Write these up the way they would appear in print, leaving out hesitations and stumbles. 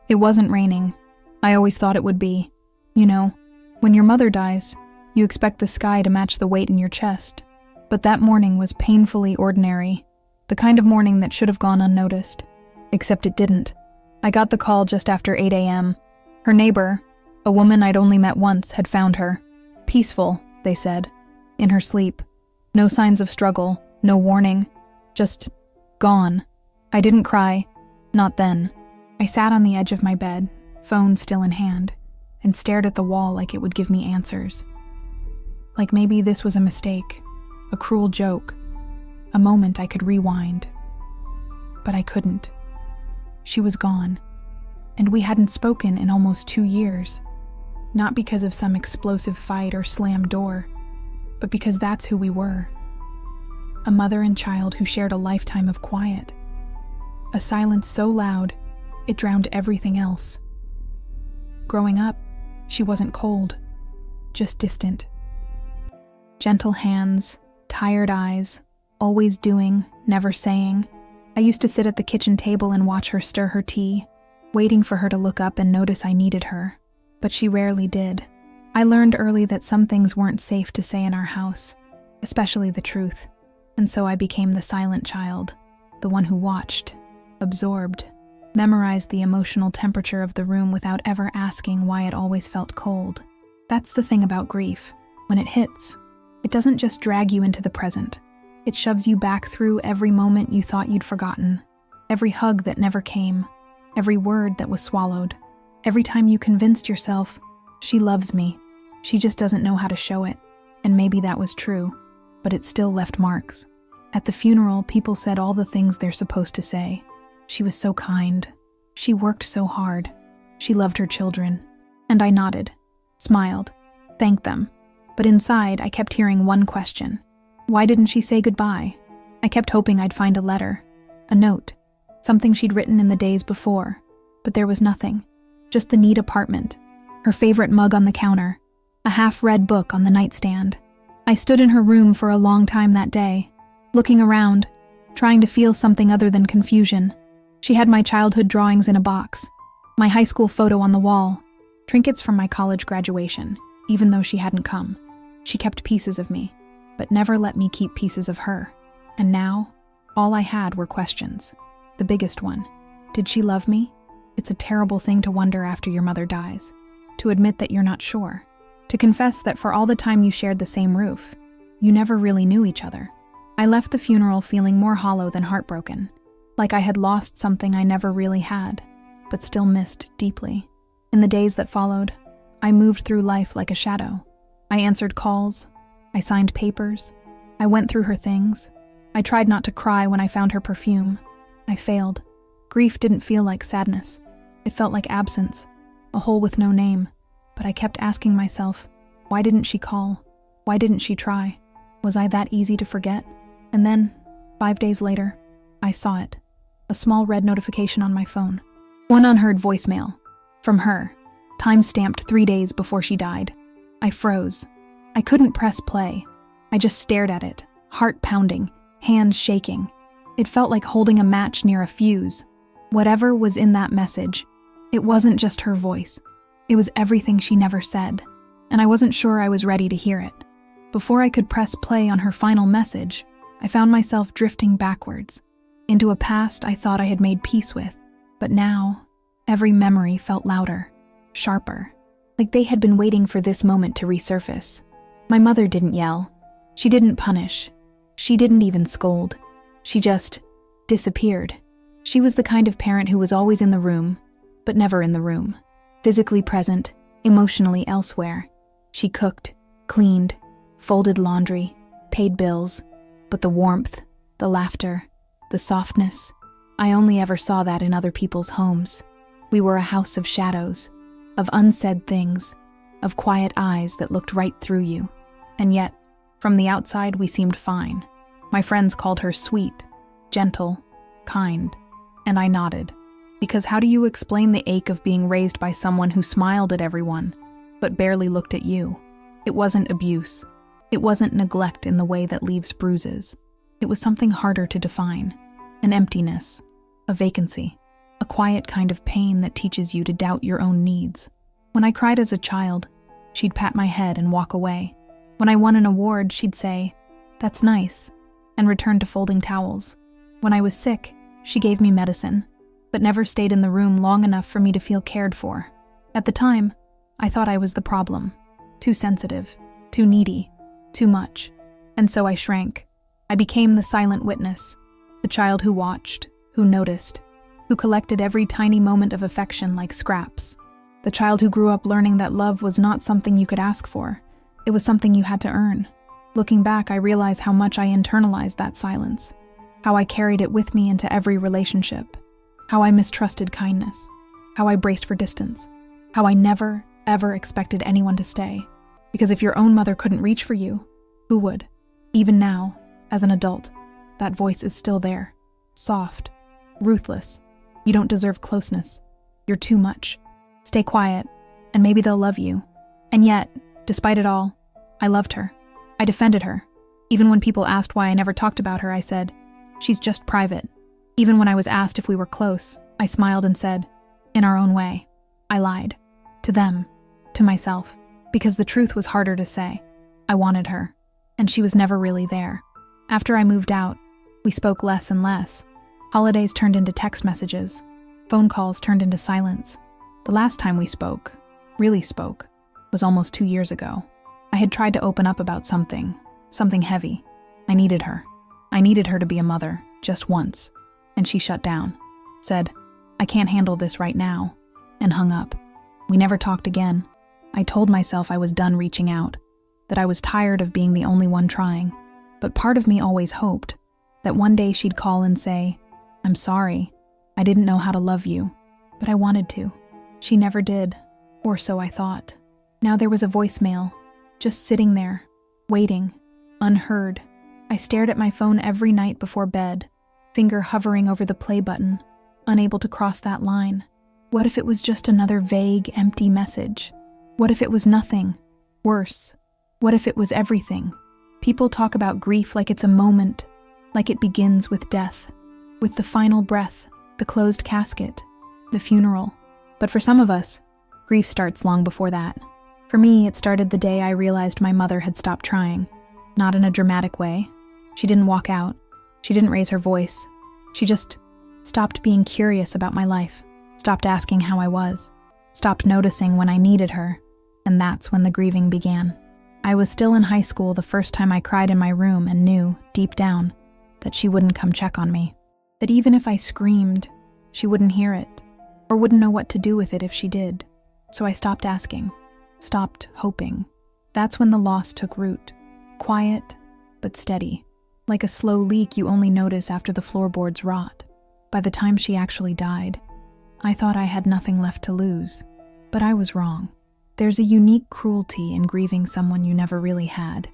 It wasn't raining. I always thought it would be. You know, when your mother dies, you expect the sky to match the weight in your chest. But that morning was painfully ordinary, the kind of morning that should have gone unnoticed. Except it didn't. I got the call just after 8 a.m. Her neighbor, a woman I'd only met once, had found her. Peaceful, they said, in her sleep. No signs of struggle, no warning, just gone. I didn't cry, not then. I sat on the edge of my bed, phone still in hand, and stared at the wall like it would give me answers. Like maybe this was a mistake, a cruel joke, a moment I could rewind. But I couldn't. She was gone, and we hadn't spoken in almost 2 years. Not because of some explosive fight or slammed door, but because that's who we were. A mother and child who shared a lifetime of quiet. A silence so loud, it drowned everything else. Growing up, she wasn't cold, just distant. Gentle hands, tired eyes, always doing, never saying. I used to sit at the kitchen table and watch her stir her tea, waiting for her to look up and notice I needed her. But she rarely did. I learned early that some things weren't safe to say in our house, especially the truth. And so I became the silent child, the one who watched, absorbed, memorized the emotional temperature of the room without ever asking why it always felt cold. That's the thing about grief. When it hits, it doesn't just drag you into the present. It shoves you back through every moment you thought you'd forgotten, every hug that never came, every word that was swallowed, every time you convinced yourself, she loves me, she just doesn't know how to show it. And maybe that was true, but it still left marks. At the funeral, people said all the things they're supposed to say. She was so kind. She worked so hard. She loved her children. And I nodded, smiled, thanked them. But inside, I kept hearing one question. Why didn't she say goodbye? I kept hoping I'd find a letter, a note, something she'd written in the days before. But there was nothing. Just the neat apartment, her favorite mug on the counter, a half-read book on the nightstand. I stood in her room for a long time that day, looking around, trying to feel something other than confusion. She had my childhood drawings in a box, my high school photo on the wall, trinkets from my college graduation, even though she hadn't come. She kept pieces of me, but never let me keep pieces of her. And now, all I had were questions. The biggest one, did she love me? It's a terrible thing to wonder after your mother dies, to admit that you're not sure, to confess that for all the time you shared the same roof, you never really knew each other. I left the funeral feeling more hollow than heartbroken, like I had lost something I never really had, but still missed deeply. In the days that followed, I moved through life like a shadow. I answered calls, I signed papers, I went through her things. I tried not to cry when I found her perfume. I failed. Grief didn't feel like sadness. It felt like absence, a hole with no name. But I kept asking myself, why didn't she call? Why didn't she try? Was I that easy to forget? And then, 5 days later, I saw it. A small red notification on my phone. One unheard voicemail. From her. Time-stamped 3 days before she died. I froze. I couldn't press play. I just stared at it, heart pounding, hands shaking. It felt like holding a match near a fuse. Whatever was in that message, it wasn't just her voice. It was everything she never said, and I wasn't sure I was ready to hear it. Before I could press play on her final message, I found myself drifting backwards, into a past I thought I had made peace with. But now, every memory felt louder, sharper, like they had been waiting for this moment to resurface. My mother didn't yell. She didn't punish. She didn't even scold. She just disappeared. She was the kind of parent who was always in the room, but never in the room. Physically present, emotionally elsewhere. She cooked, cleaned, folded laundry, paid bills, but the warmth, the laughter, the softness, I only ever saw that in other people's homes. We were a house of shadows, of unsaid things, of quiet eyes that looked right through you. And yet, from the outside we seemed fine. My friends called her sweet, gentle, kind, and I nodded. Because how do you explain the ache of being raised by someone who smiled at everyone, but barely looked at you? It wasn't abuse. It wasn't neglect in the way that leaves bruises. It was something harder to define. An emptiness. A vacancy. a quiet kind of pain that teaches you to doubt your own needs. When I cried as a child, she'd pat my head and walk away. When I won an award, she'd say, "That's nice," and return to folding towels. When I was sick, she gave me medicine, but never stayed in the room long enough for me to feel cared for. At the time, I thought I was the problem. Too sensitive, too needy, too much. And so I shrank. I became the silent witness, the child who watched, who noticed, who collected every tiny moment of affection like scraps. The child who grew up learning that love was not something you could ask for. It was something you had to earn. Looking back, I realize how much I internalized that silence, how I carried it with me into every relationship, how I mistrusted kindness, how I braced for distance, how I never, ever expected anyone to stay. Because if your own mother couldn't reach for you, who would? Even now, as an adult, that voice is still there, soft, ruthless. You don't deserve closeness. You're too much. Stay quiet, and maybe they'll love you. And yet, despite it all, I loved her. I defended her. Even when people asked why I never talked about her, I said, "She's just private." Even when I was asked if we were close, I smiled and said, "In our own way." I lied. To them, to myself, because the truth was harder to say. I wanted her, and she was never really there. After I moved out, we spoke less and less. Holidays turned into text messages. Phone calls turned into silence. The last time we spoke, really spoke, was almost 2 years ago. I had tried to open up about something heavy. I needed her. I needed her to be a mother, just once. And she shut down, said, "I can't handle this right now," and hung up. We never talked again. I told myself I was done reaching out, that I was tired of being the only one trying. But part of me always hoped that one day she'd call and say, "I'm sorry, I didn't know how to love you," but I wanted to. She never did, or so I thought. Now there was a voicemail, just sitting there, waiting, unheard. I stared at my phone every night before bed, finger hovering over the play button, unable to cross that line. What if it was just another vague, empty message? What if it was nothing? Worse, what if it was everything? People talk about grief like it's a moment, like it begins with death, with the final breath, the closed casket, the funeral. But for some of us, grief starts long before that. For me, it started the day I realized my mother had stopped trying. Not in a dramatic way. She didn't walk out. She didn't raise her voice. She just stopped being curious about my life, stopped asking how I was, stopped noticing when I needed her, and that's when the grieving began. I was still in high school the first time I cried in my room and knew, deep down, that she wouldn't come check on me. That even if I screamed, she wouldn't hear it, or wouldn't know what to do with it if she did. So I stopped asking, stopped hoping. That's when the loss took root. Quiet, but steady. Like a slow leak you only notice after the floorboards rot. By the time she actually died, I thought I had nothing left to lose. But I was wrong. There's a unique cruelty in grieving someone you never really had.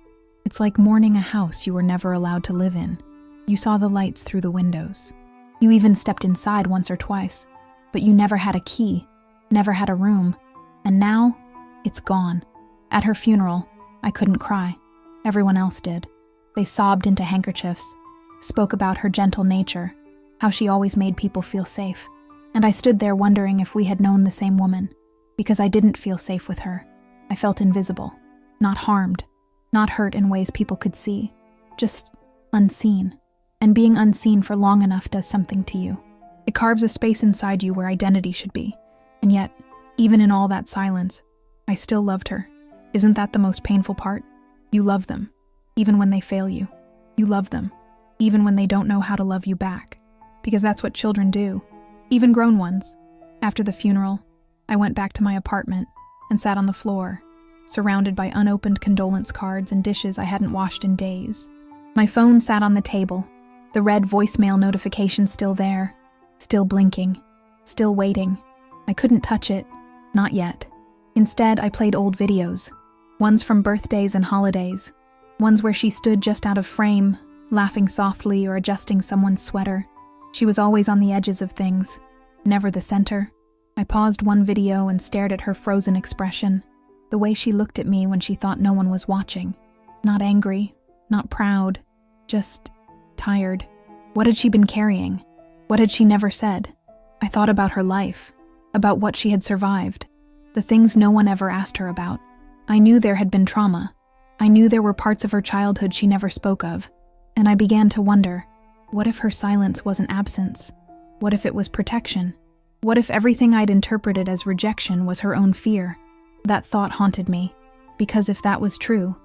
It's like mourning a house you were never allowed to live in. You saw the lights through the windows. You even stepped inside once or twice, but you never had a key, never had a room, and now, it's gone. At her funeral, I couldn't cry. Everyone else did. They sobbed into handkerchiefs, spoke about her gentle nature, how she always made people feel safe. And I stood there wondering if we had known the same woman, because I didn't feel safe with her. I felt invisible, not harmed, not hurt in ways people could see, just unseen. And being unseen for long enough does something to you. It carves a space inside you where identity should be. And yet, even in all that silence, I still loved her. Isn't that the most painful part? You love them, even when they fail you. You love them, even when they don't know how to love you back. Because that's what children do, even grown ones. After the funeral, I went back to my apartment and sat on the floor, surrounded by unopened condolence cards and dishes I hadn't washed in days. My phone sat on the table, the red voicemail notification still there, still blinking, still waiting. I couldn't touch it, not yet. Instead, I played old videos, ones from birthdays and holidays, ones where she stood just out of frame, laughing softly or adjusting someone's sweater. She was always on the edges of things, never the center. I paused one video and stared at her frozen expression, the way she looked at me when she thought no one was watching. Not angry, not proud, just tired. What had she been carrying? What had she never said? I thought about her life, about what she had survived, the things no one ever asked her about. I knew there had been trauma. I knew there were parts of her childhood she never spoke of, and I began to wonder, what if her silence wasn't absence? What if it was protection? What if everything I'd interpreted as rejection was her own fear? That thought haunted me, because if that was true,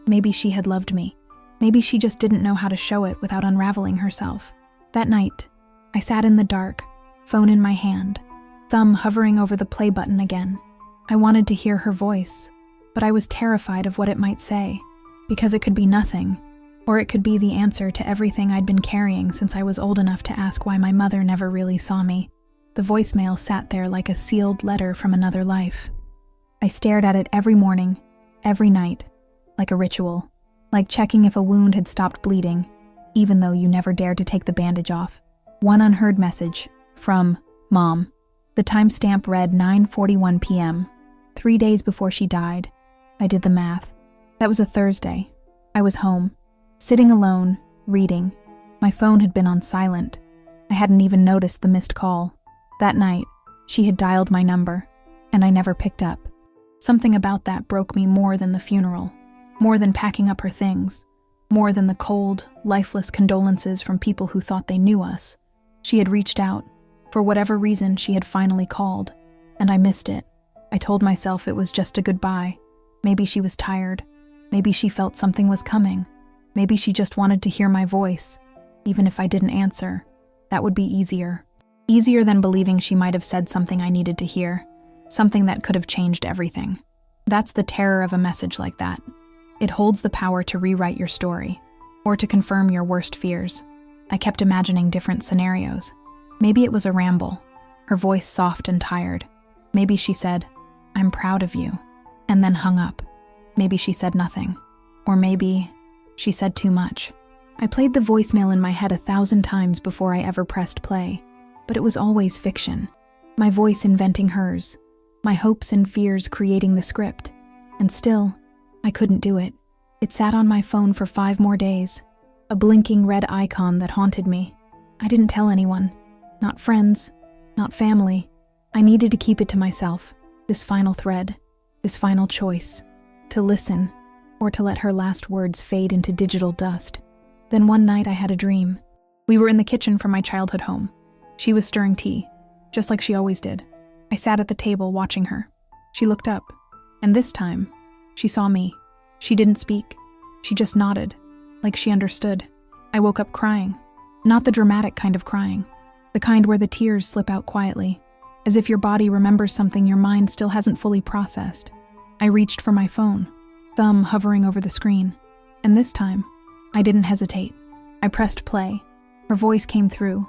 maybe she had loved me. Maybe she just didn't know how to show it without unraveling herself. That night, I sat in the dark, phone in my hand, thumb hovering over the play button again. I wanted to hear her voice, but I was terrified of what it might say, because it could be nothing, or it could be the answer to everything I'd been carrying since I was old enough to ask why my mother never really saw me. The voicemail sat there like a sealed letter from another life. I stared at it every morning, every night, like a ritual, like checking if a wound had stopped bleeding, even though you never dared to take the bandage off. One unheard message, from Mom. The timestamp read 9:41 p.m., 3 days before she died. I did the math. That was a Thursday. I was home, sitting alone, reading. My phone had been on silent. I hadn't even noticed the missed call. That night, she had dialed my number, and I never picked up. Something about that broke me more than the funeral, more than packing up her things, more than the cold, lifeless condolences from people who thought they knew us. She had reached out. For whatever reason, she had finally called, and I missed it. I told myself it was just a goodbye. Maybe she was tired. Maybe she felt something was coming. Maybe she just wanted to hear my voice. Even if I didn't answer, that would be easier. Easier than believing she might have said something I needed to hear, something that could have changed everything. That's the terror of a message like that. It holds the power to rewrite your story, or to confirm your worst fears. I kept imagining different scenarios. Maybe it was a ramble, her voice soft and tired. Maybe she said, "I'm proud of you," and then hung up. Maybe she said nothing. Or maybe she said too much. I played the voicemail in my head 1,000 times before I ever pressed play, but it was always fiction. My voice inventing hers, my hopes and fears creating the script. And still, I couldn't do it. It sat on my phone for 5 more days, a blinking red icon that haunted me. I didn't tell anyone. Not friends, not family. I needed to keep it to myself, this final thread, this final choice, to listen, or to let her last words fade into digital dust. Then one night I had a dream. We were in the kitchen from my childhood home. She was stirring tea, just like she always did. I sat at the table watching her. She looked up, and this time, she saw me. She didn't speak. She just nodded, like she understood. I woke up crying, not the dramatic kind of crying. The kind where the tears slip out quietly, as if your body remembers something your mind still hasn't fully processed. I reached for my phone, thumb hovering over the screen, and this time, I didn't hesitate. I pressed play. Her voice came through,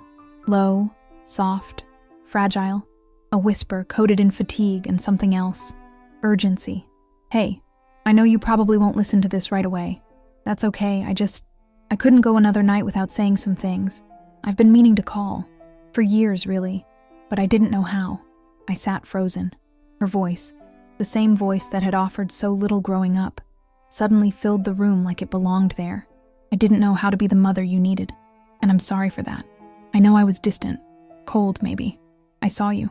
low, soft, fragile, a whisper coated in fatigue and something else, urgency. "Hey, I know you probably won't listen to this right away. That's okay, I couldn't go another night without saying some things. I've been meaning to call. For years, really, but I didn't know how." I sat frozen. Her voice, the same voice that had offered so little growing up, suddenly filled the room like it belonged there. I didn't know how to be the mother you needed, and I'm sorry for that. I know I was distant, cold maybe. I saw you.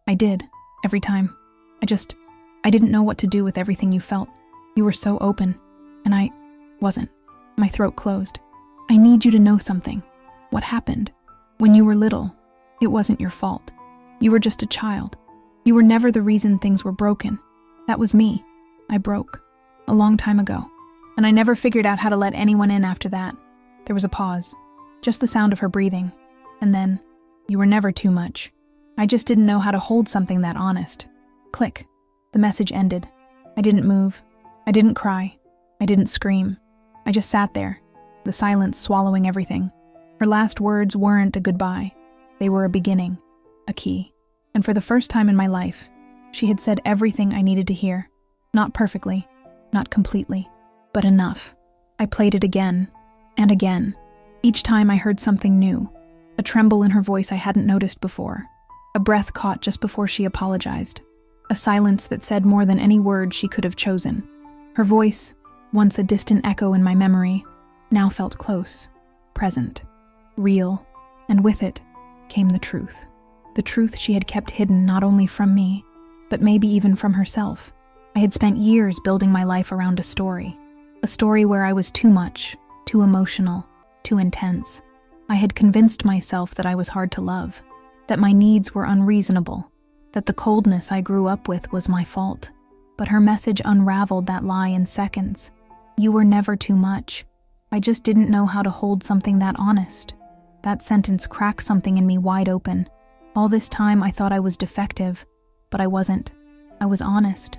I did, every time. I didn't know what to do with everything you felt. You were so open, and I wasn't. My throat closed. I need you to know something. What happened? When you were little, it wasn't your fault. You were just a child. You were never the reason things were broken. That was me. I broke. A long time ago. And I never figured out how to let anyone in after that. There was a pause. Just the sound of her breathing. And then, "You were never too much." I just didn't know how to hold something that honest. Click. The message ended. I didn't move. I didn't cry. I didn't scream. I just sat there, the silence swallowing everything. Her last words weren't a goodbye. They were a beginning, a key. And for the first time in my life, she had said everything I needed to hear. Not perfectly, not completely, but enough. I played it again, and again. Each time I heard something new, a tremble in her voice I hadn't noticed before, a breath caught just before she apologized, a silence that said more than any word she could have chosen. Her voice, once a distant echo in my memory, now felt close, present, real, and with it came the truth. the truth she had kept hidden not only from me, but maybe even from herself. I had spent years building my life around a story where I was too much, too emotional, too intense. I had convinced myself that I was hard to love, that my needs were unreasonable, that the coldness I grew up with was my fault. But her message unraveled that lie in seconds. You were never too much. I just didn't know how to hold something that honest. That sentence cracked something in me wide open. All this time I thought I was defective, but I wasn't. I was honest.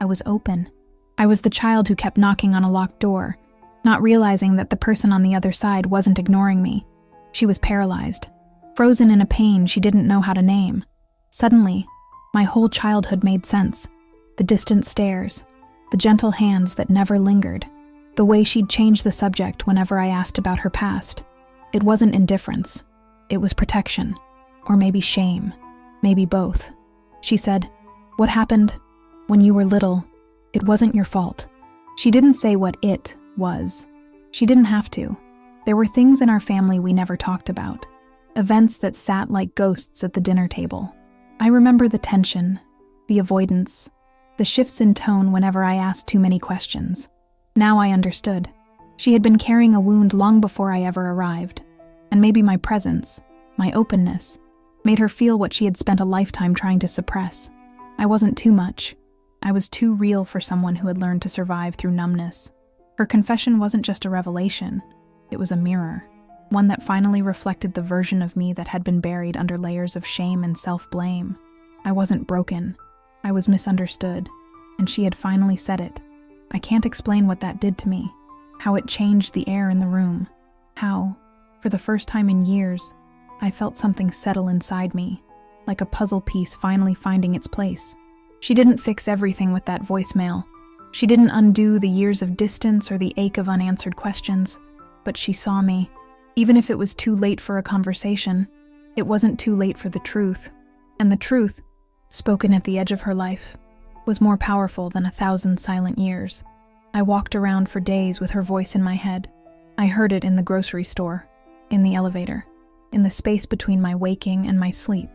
I was open. I was the child who kept knocking on a locked door, not realizing that the person on the other side wasn't ignoring me. She was paralyzed, frozen in a pain she didn't know how to name. Suddenly, my whole childhood made sense. The distant stares, the gentle hands that never lingered, the way she'd change the subject whenever I asked about her past. It wasn't indifference. It was protection. Or maybe shame. Maybe both. She said, "What happened when you were little, it wasn't your fault." She didn't say what it was. She didn't have to. There were things in our family we never talked about. Events that sat like ghosts at the dinner table. I remember the tension, the avoidance, the shifts in tone whenever I asked too many questions. Now I understood. She had been carrying a wound long before I ever arrived. And maybe my presence, my openness, made her feel what she had spent a lifetime trying to suppress. I wasn't too much. I was too real for someone who had learned to survive through numbness. Her confession wasn't just a revelation. It was a mirror. One that finally reflected the version of me that had been buried under layers of shame and self-blame. I wasn't broken. I was misunderstood. And she had finally said it. I can't explain what that did to me. How it changed the air in the room. How, for the first time in years, I felt something settle inside me, like a puzzle piece finally finding its place. She didn't fix everything with that voicemail. She didn't undo the years of distance or the ache of unanswered questions. But she saw me. Even if it was too late for a conversation, it wasn't too late for the truth. And the truth, spoken at the edge of her life, was more powerful than 1,000 silent years. I walked around for days with her voice in my head. I heard it in the grocery store, in the elevator, in the space between my waking and my sleep.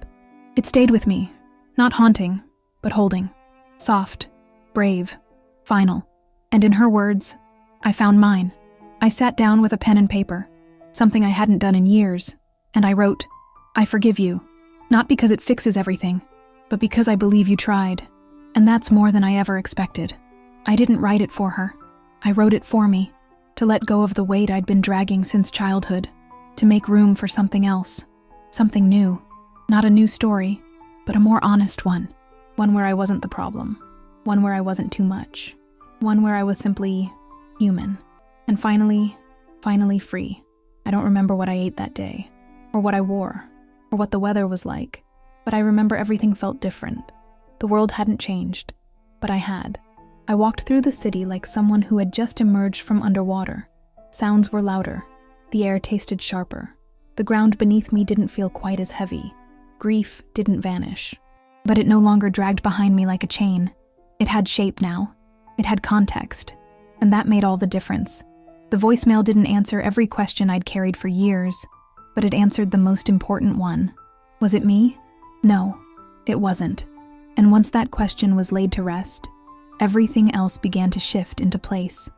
It stayed with me, not haunting, but holding. Soft, brave, final. And in her words, I found mine. I sat down with a pen and paper, something I hadn't done in years, and I wrote, "I forgive you, not because it fixes everything, but because I believe you tried." And that's more than I ever expected. I didn't write it for her. I wrote it for me, to let go of the weight I'd been dragging since childhood, to make room for something else, something new. Not a new story, but a more honest one. One where I wasn't the problem. One where I wasn't too much. One where I was simply human. And finally free. I don't remember what I ate that day, or what I wore, or what the weather was like, but I remember everything felt different. The world hadn't changed, but I had. I walked through the city like someone who had just emerged from underwater. Sounds were louder. The air tasted sharper. The ground beneath me didn't feel quite as heavy. Grief didn't vanish. But it no longer dragged behind me like a chain. It had shape now. It had context. And that made all the difference. The voicemail didn't answer every question I'd carried for years, but it answered the most important one. Was it me? No, it wasn't. And once that question was laid to rest, everything else began to shift into place.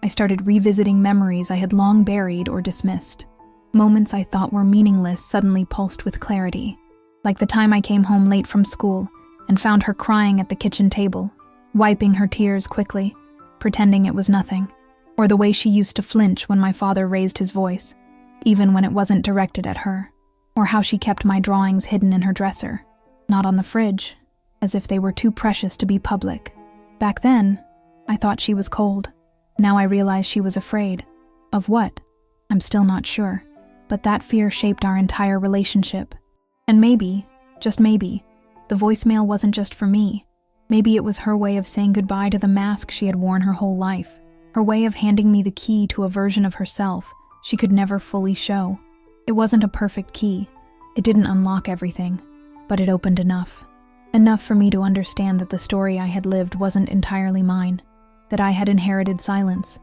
I started revisiting memories I had long buried or dismissed. Moments I thought were meaningless suddenly pulsed with clarity. Like the time I came home late from school and found her crying at the kitchen table, wiping her tears quickly, pretending it was nothing. Or the way she used to flinch when my father raised his voice, even when it wasn't directed at her. Or how she kept my drawings hidden in her dresser, not on the fridge, as if they were too precious to be public. Back then, I thought she was cold. Now I realize she was afraid. Of what? I'm still not sure. But that fear shaped our entire relationship. And maybe, just maybe, the voicemail wasn't just for me. Maybe it was her way of saying goodbye to the mask she had worn her whole life. Her way of handing me the key to a version of herself she could never fully show. It wasn't a perfect key. It didn't unlock everything, but it opened enough. Enough for me to understand that the story I had lived wasn't entirely mine, that I had inherited silence,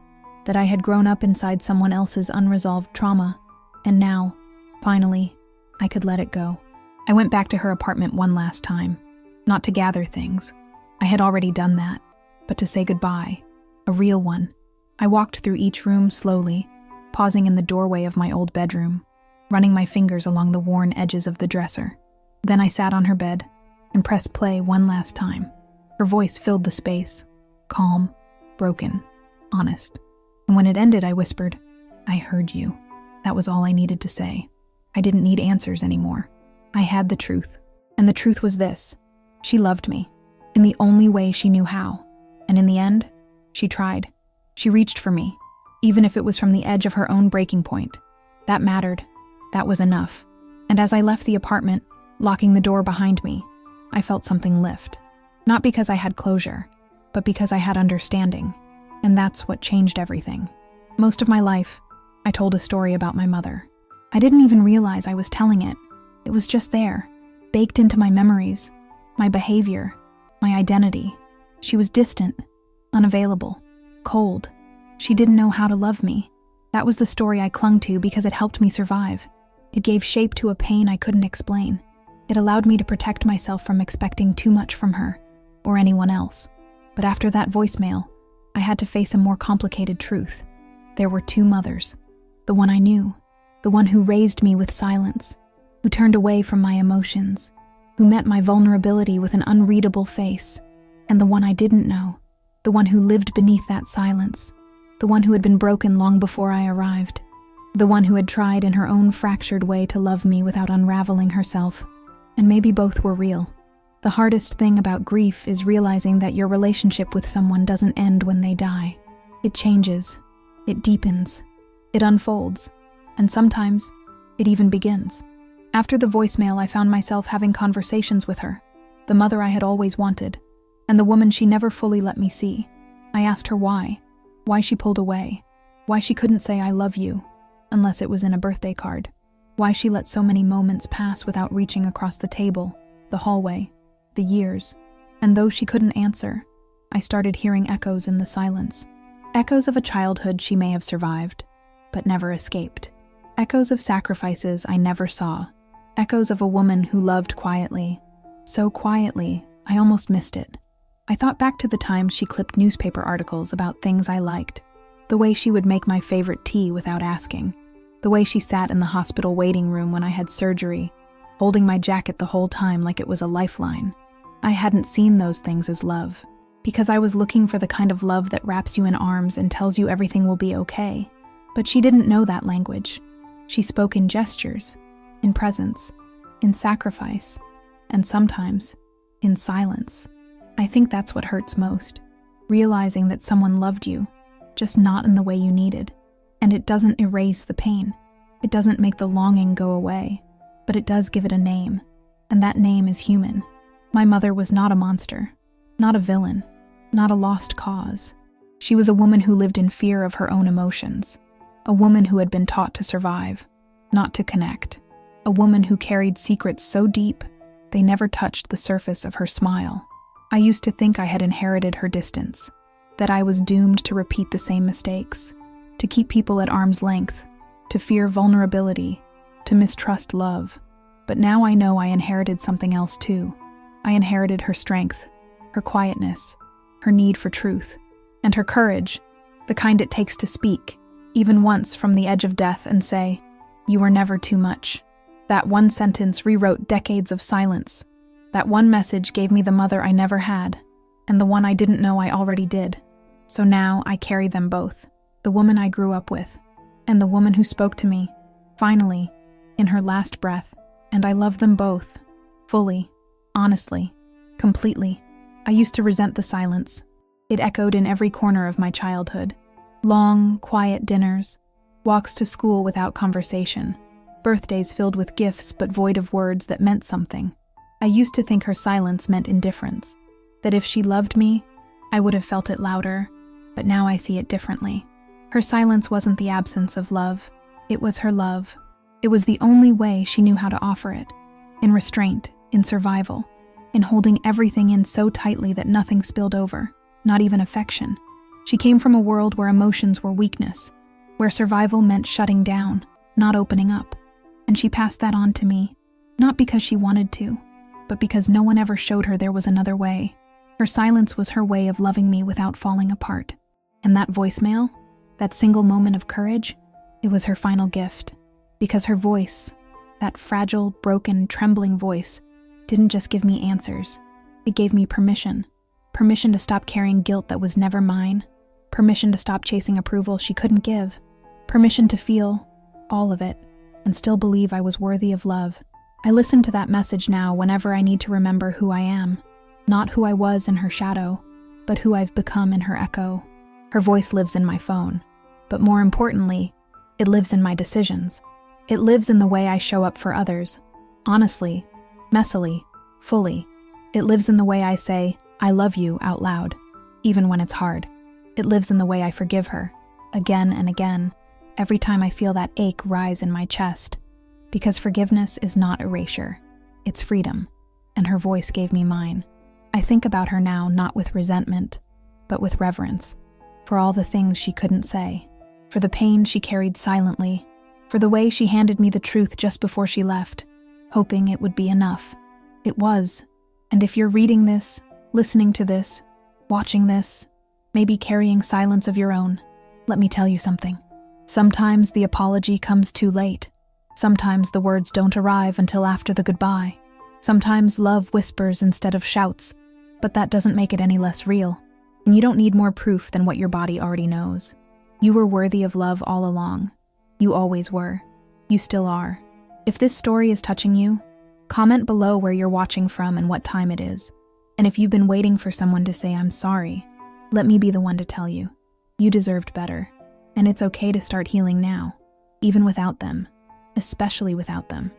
that I had grown up inside someone else's unresolved trauma, and now, finally, I could let it go. I went back to her apartment one last time, not to gather things. I had already done that, but to say goodbye, a real one. I walked through each room slowly, pausing in the doorway of my old bedroom, running my fingers along the worn edges of the dresser. Then I sat on her bed and pressed play one last time. Her voice filled the space, calm, broken, honest. And when it ended, I whispered, "I heard you." That was all I needed to say. I didn't need answers anymore. I had the truth. And the truth was this: she loved me, in the only way she knew how. And in the end, she tried. She reached for me, even if it was from the edge of her own breaking point. That mattered. That was enough. And as I left the apartment, locking the door behind me, I felt something lift. Not because I had closure, but because I had understanding. And that's what changed everything. Most of my life, I told a story about my mother. I didn't even realize I was telling it. It was just there, baked into my memories, my behavior, my identity. She was distant, unavailable, cold. She didn't know how to love me. That was the story I clung to because it helped me survive. It gave shape to a pain I couldn't explain. It allowed me to protect myself from expecting too much from her, or anyone else. But after that voicemail, I had to face a more complicated truth. There were two mothers. The one I knew, the one who raised me with silence, who turned away from my emotions, who met my vulnerability with an unreadable face, and the one I didn't know, the one who lived beneath that silence, the one who had been broken long before I arrived, the one who had tried in her own fractured way to love me without unraveling herself. And maybe both were real. The hardest thing about grief is realizing that your relationship with someone doesn't end when they die. It changes, it deepens, it unfolds, and sometimes it even begins. After the voicemail, I found myself having conversations with her, the mother I had always wanted, and the woman she never fully let me see. I asked her why she pulled away, why she couldn't say "I love you," unless it was in a birthday card, why she let so many moments pass without reaching across the table, the hallway, the years. And though she couldn't answer, I started hearing echoes in the silence. Echoes of a childhood she may have survived, but never escaped. Echoes of sacrifices I never saw. Echoes of a woman who loved quietly. So quietly, I almost missed it. I thought back to the times she clipped newspaper articles about things I liked. The way she would make my favorite tea without asking. The way she sat in the hospital waiting room when I had surgery, holding my jacket the whole time like it was a lifeline. I hadn't seen those things as love, because I was looking for the kind of love that wraps you in arms and tells you everything will be okay. But she didn't know that language. She spoke in gestures, in presence, in sacrifice, and sometimes in silence. I think that's what hurts most, realizing that someone loved you, just not in the way you needed. And it doesn't erase the pain. It doesn't make the longing go away, but it does give it a name, and that name is human. My mother was not a monster, not a villain, not a lost cause. She was a woman who lived in fear of her own emotions, a woman who had been taught to survive, not to connect, a woman who carried secrets so deep they never touched the surface of her smile. I used to think I had inherited her distance, that I was doomed to repeat the same mistakes, to keep people at arm's length, to fear vulnerability, to mistrust love. But now I know I inherited something else too. I inherited her strength, her quietness, her need for truth, and her courage, the kind it takes to speak, even once from the edge of death, and say, "You were never too much." That one sentence rewrote decades of silence. That one message gave me the mother I never had, and the one I didn't know I already did. So now I carry them both. The woman I grew up with, and the woman who spoke to me, finally, in her last breath. And I love them both, fully, honestly, completely. I used to resent the silence. It echoed in every corner of my childhood. Long, quiet dinners, walks to school without conversation, birthdays filled with gifts but void of words that meant something. I used to think her silence meant indifference, that if she loved me, I would have felt it louder, but now I see it differently. Her silence wasn't the absence of love, it was her love. It was the only way she knew how to offer it, in restraint, in survival, in holding everything in so tightly that nothing spilled over, not even affection. She came from a world where emotions were weakness, where survival meant shutting down, not opening up. And she passed that on to me, Not because she wanted to, but because no one ever showed her there was another way. Her silence was her way of loving me without falling apart. And that voicemail, that single moment of courage, it was her final gift. Because her voice, that fragile, broken, trembling voice, didn't just give me answers. It gave me permission. Permission to stop carrying guilt that was never mine. Permission to stop chasing approval she couldn't give. Permission to feel all of it and still believe I was worthy of love. I listen to that message now whenever I need to remember who I am. Not who I was in her shadow, but who I've become in her echo. Her voice lives in my phone. But more importantly, it lives in my decisions. It lives in the way I show up for others. Honestly, messily, fully. It lives in the way I say, I love you out loud, even when it's hard. It lives in the way I forgive her, again and again, every time I feel that ache rise in my chest. Because forgiveness is not erasure, it's freedom, and her voice gave me mine. I think about her now not with resentment, but with reverence, for all the things she couldn't say, for the pain she carried silently, for the way she handed me the truth just before she left, hoping it would be enough. It was. And if you're reading this, listening to this, watching this, maybe carrying silence of your own, let me tell you something. Sometimes the apology comes too late. Sometimes the words don't arrive until after the goodbye. Sometimes love whispers instead of shouts, but that doesn't make it any less real. And you don't need more proof than what your body already knows. You were worthy of love all along. You always were. You still are. If this story is touching you, comment below where you're watching from and what time it is. And if you've been waiting for someone to say I'm sorry, let me be the one to tell you. You deserved better. And it's okay to start healing now, even without them, especially without them.